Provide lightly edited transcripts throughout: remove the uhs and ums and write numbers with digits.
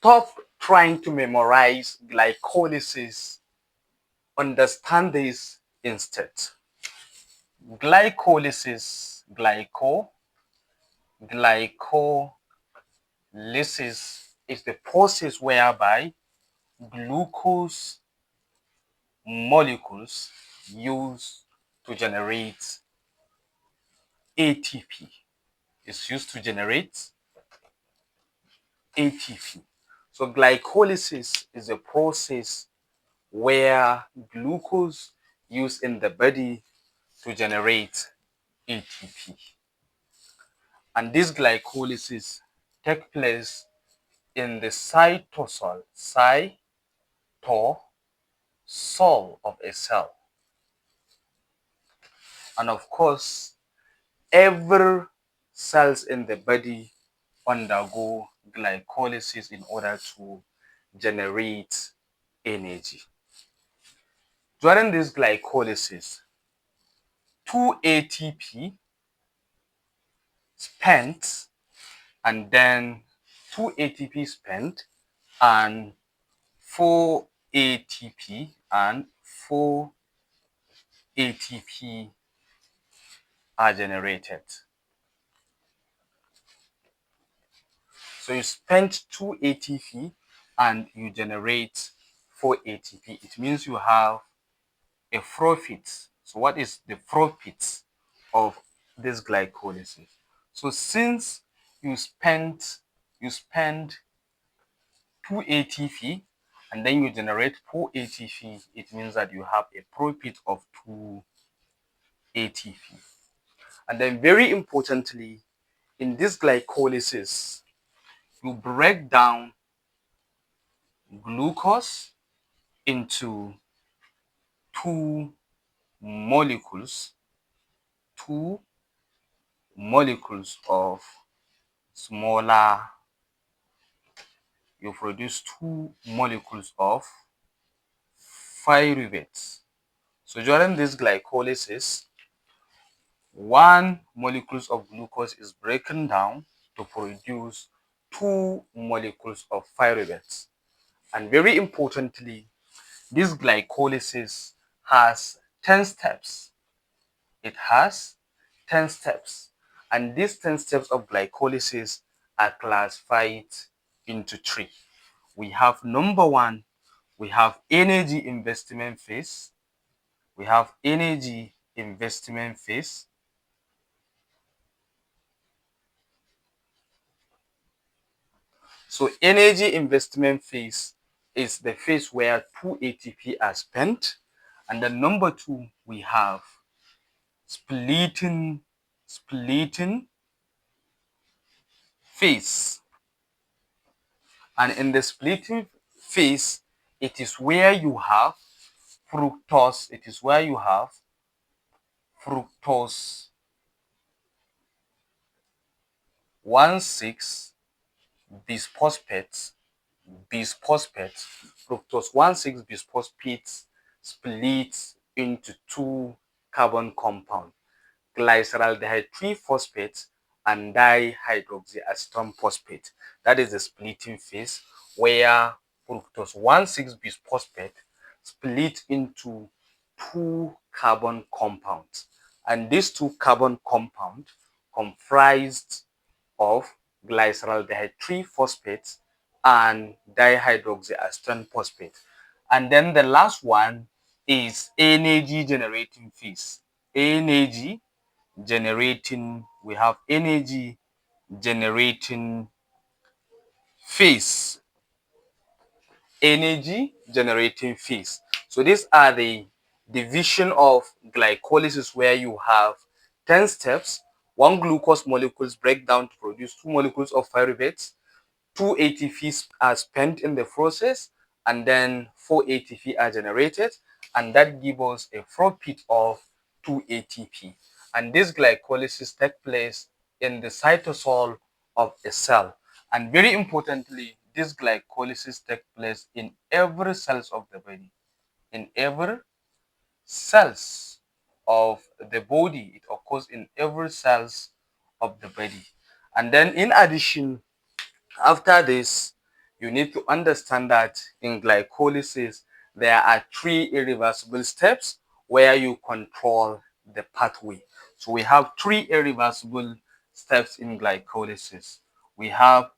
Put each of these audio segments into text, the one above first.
Stop trying to memorize glycolysis. Understand this instead. Glycolysis, glycolysis is the process whereby glucose molecules used to generate ATP. It's used to generate ATP. So glycolysis is a process where glucose used in the body to generate ATP. And this glycolysis takes place in the cytosol of a cell. And of course, every cells in the body undergo glycolysis in order to generate energy. During this glycolysis, 2 ATP spent and then 2 ATP spent and 4 ATP and 4 ATP are generated. So you spent 2 ATP and you generate 4 ATP. It means you have a profit. So what is the profit of this glycolysis? So since you spend 2 ATP and then you generate 4 ATP, it means that you have a profit of 2 ATP. And then very importantly, in this glycolysis, you break down glucose into two molecules of smaller, you produce 2 molecules of pyruvate. So during this glycolysis, 1 molecule of glucose is broken down to produce 2 molecules of pyruvate. And very importantly, this glycolysis has 10 steps. It has 10 steps. And these 10 steps of glycolysis are classified into 3. We have number 1, we have energy investment phase. We have energy investment phase. So energy investment phase is the phase where 2 ATP are spent. And then number 2, we have splitting phase. And in the splitting phase, it is where you have fructose. It is where you have fructose 1,6 bisphosphate, fructose 1,6 bisphosphate splits into 2 carbon compound, glyceraldehyde 3-phosphate and dihydroxyacetone phosphate. That is the splitting phase where fructose 1,6 bisphosphate split into 2 carbon compounds. And these 2 carbon compounds comprised of glyceraldehyde 3-phosphate and dihydroxyacetone phosphate. And then the last one is energy generating phase. We have energy generating phase. So these are the division of glycolysis where you have 10 steps. 1 glucose molecules break down to produce 2 molecules of pyruvate. 2 ATPs are spent in the process, and then 4 ATP are generated, and that gives us a profit of 2 ATP. And this glycolysis takes place in the cytosol of a cell. And very importantly, this glycolysis takes place in every cells of the body. In every cells of the body, it occurs in every cells of the body. And then in addition, after this, you need to understand that in glycolysis, there are 3 irreversible steps where you control the pathway. So we have 3 irreversible steps in glycolysis. We have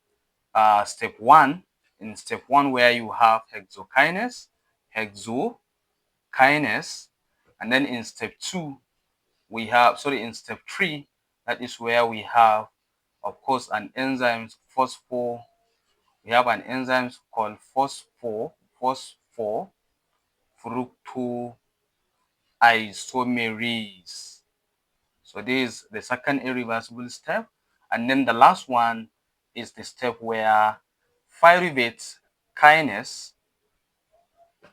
step 1. In step 1, where you have hexokinase, and then in step 2, we have, in step 3, that is where we have, of course, an enzyme we have an enzyme called phosphofructoisomerase. So this is the second irreversible step. And then the last one is the step where pyruvate kinase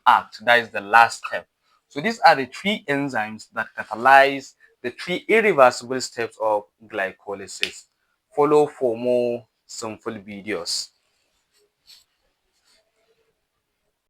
act. That is the last step. So these are the 3 enzymes that catalyze the 3 irreversible steps of glycolysis. Follow for more simple videos.